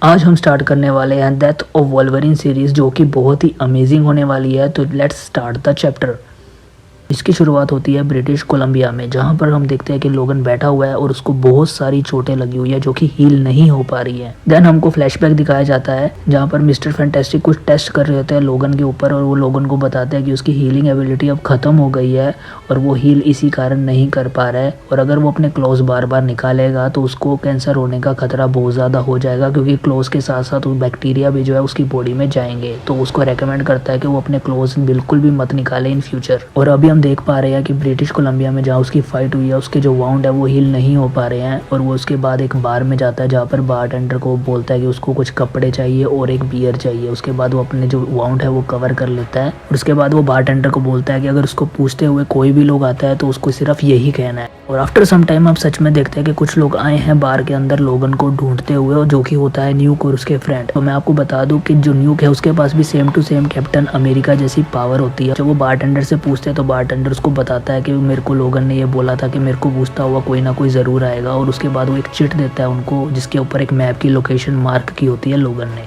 आज हम स्टार्ट करने वाले हैं डेथ ऑफ वोल्वरिन सीरीज, जो कि बहुत ही अमेजिंग होने वाली है। तो लेट्स स्टार्ट द चैप्टर। इसकी शुरुआत होती है ब्रिटिश कोलंबिया में, जहां पर हम देखते हैं कि लोगन बैठा हुआ है और उसको बहुत सारी चोटें लगी हुई है जो कि हील नहीं हो पा रही है। देन हमको फ्लैशबैक दिखाया जाता है जहां पर मिस्टर फैंटास्टिक कुछ टेस्ट कर रहे होते हैं लोगन के ऊपर, और वो लोगन को बताते हैं कि उसकी हीलिंग एबिलिटी अब खत्म हो गई है और वो हील इसी कारण नहीं कर पा रहा है, और अगर वो अपने क्लोज बार बार निकालेगा तो उसको कैंसर होने का खतरा बहुत ज़्यादा हो जाएगा, क्योंकि क्लोज के साथ साथ वो बैक्टीरिया भी जो है उसकी बॉडी में जाएंगे। तो उसको रेकमेंड करता है कि वो अपने क्लोज बिल्कुल भी मत निकाले इन फ्यूचर। और अभी हम देख पा रहे हैं कि ब्रिटिश कोलंबिया में जहाँ उसकी फाइट हुई है उसके जो वाउंड है वो हील नहीं हो पा रहे हैं, और वो उसके बाद एक बार में जाता है जहाँ पर बारटेंडर को बोलता है कि उसको कुछ कपड़े चाहिए और एक बियर चाहिए। उसके बाद वो अपने जो वाउंड है वो कवर कर लेता है, और उसके बाद वो बारटेंडर को बोलता है कि अगर उसको पूछते हुए कोई भी लोग आता है तो उसको सिर्फ यही कहना है। और आफ्टर सम टाइम हम सच में देखते हैं कि कुछ लोग आए हैं बार के अंदर लोगन को ढूंढते हुए, और जो कि होता है न्यूक और उसके फ्रेंड। तो मैं आपको बता दूं कि जो न्यूक है उसके पास भी same to same captain America जैसी पावर होती है। जब वो बारटेंडर से पूछते हैं तो बारटेंडर उसको बताता है कि मेरे को लोगन ने ये बोला था कि मेरे को पूछता हुआ कोई ना कोई ज़रूर आएगा, और उसके बाद वो एक चिट देता है उनको जिसके ऊपर एक मैप की लोकेशन मार्क की होती है लोगन ने।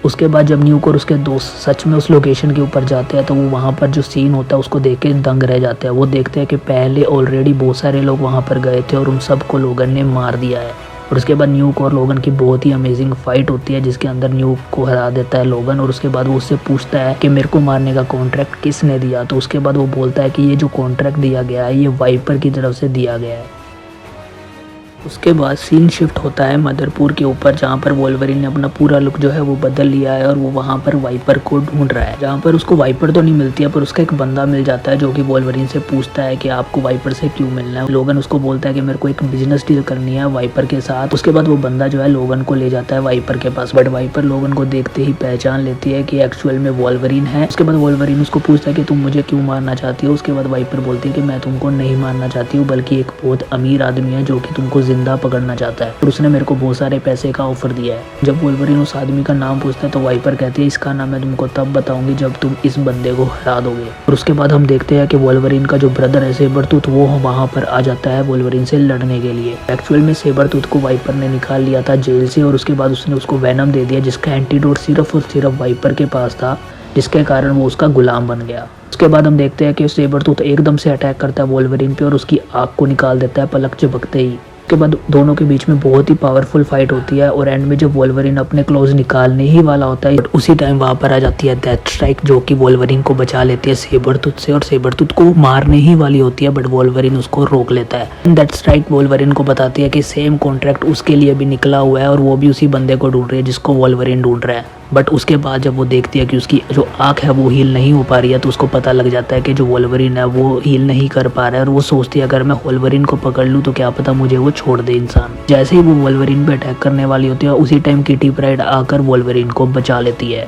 उसके बाद जब न्यूक और उसके दोस्त सच में उस लोकेशन के ऊपर जाते हैं तो वो वहाँ पर जो सीन होता है उसको देख के दंग रह जाते हैं। वो देखते हैं कि पहले ऑलरेडी बहुत सारे लोग वहाँ पर गए थे और उन सबको लोगन ने मार दिया है। और उसके बाद न्यूक और लोगन की बहुत ही अमेजिंग फाइट होती है जिसके अंदर न्यूक को हरा देता है लोगन, और उसके बाद वो उससे पूछता है कि मेरे को मारने का कॉन्ट्रैक्ट किसने दिया। तो उसके बाद वो बोलता है कि ये जो कॉन्ट्रैक्ट दिया गया है ये वाइपर की तरफ से दिया गया है। उसके बाद सीन शिफ्ट होता है मदरपुर के ऊपर, जहाँ पर वोल्वरिन ने अपना पूरा लुक जो है वो बदल लिया है और वो वहाँ पर वाइपर को ढूंढ रहा है। जहाँ पर उसको वाइपर तो नहीं मिलती है पर उसका एक बंदा मिल जाता है जो कि वोल्वरिन से पूछता है कि आपको वाइपर से क्यों मिलना है। लोगन उसको बोलता है कि मेरे को एक बिजनेस डील करनी है वाइपर के साथ। उसके बाद वो बंदा जो है लोगन को ले जाता है वाइपर के पास, बट वाइपर लोगन को देखते ही पहचान लेती है कि एक्चुअल में वोल्वरिन है। उसके बाद वोल्वरिन उसको पूछता है कि तुम मुझे क्यों मारना चाहती हो। उसके बाद वाइपर बोलती है कि मैं तुमको नहीं मारना चाहती हूँ, बल्कि एक बहुत अमीर आदमी है जो कि तुमको जिंदा पकड़ना चाहता है और उसने मेरे को बहुत सारे पैसे का ऑफर दिया है। जब वोल्वरिन उस आदमी का नाम पूछता है तो वाइपर कहती है इसका नाम मैं तुमको तब बताऊंगी जब तुम इस बंदे को हरा दोगे। और उसके बाद हम देखते हैं कि वोल्वरिन का जो ब्रदर है सेबरटूथ वो वहां पर आ जाता है वोल्वरिन से लड़ने के लिए। एक्चुअल में सेबरटूथ को वाइपर ने निकाल लिया था जेल से, और उसके बाद उसने उसको वेनम दे दिया जिसका एंटीडोट सिर्फ और सिर्फ वाइपर के पास था, जिसके कारण वो उसका गुलाम बन गया। उसके बाद हम देखते हैं कि सेबरटूथ एकदम से अटैक करता है वोल्वरिन पे और उसकी आँख को निकाल देता है पलक झपकते ही। उसके बाद दोनों के बीच में बहुत ही पावरफुल फाइट होती है, और एंड में जब वोल्वरिन अपने क्लोज निकालने ही वाला होता है उसी टाइम वहां पर आ जाती है डेथ स्ट्राइक, जो कि वोल्वरिन को बचा लेती है सेबरटूथ से, और सेबरटूथ को मारने ही वाली होती है बट वोल्वरिन उसको रोक लेता है। डेथ स्ट्राइक वोल्वरिन को बताती है कि सेम कॉन्ट्रैक्ट उसके लिए भी निकला हुआ है और वो भी उसी बंदे को ढूंढ रही है जिसको वोल्वरिन ढूंढ रहा है। बट उसके बाद जब वो देखती है कि उसकी जो आँख है वो हील नहीं हो पा रही है तो उसको पता लग जाता है कि जो वोल्वरिन है वो हील नहीं कर पा रहा है, और वो सोचती है अगर मैं वोल्वरिन को पकड़ लूँ तो क्या पता मुझे वो छोड़ दे इंसान। जैसे ही वो वोल्वरिन पे अटैक करने वाली होती है उसी टाइम किटी प्राइड आकर वोल्वरिन को बचा लेती है।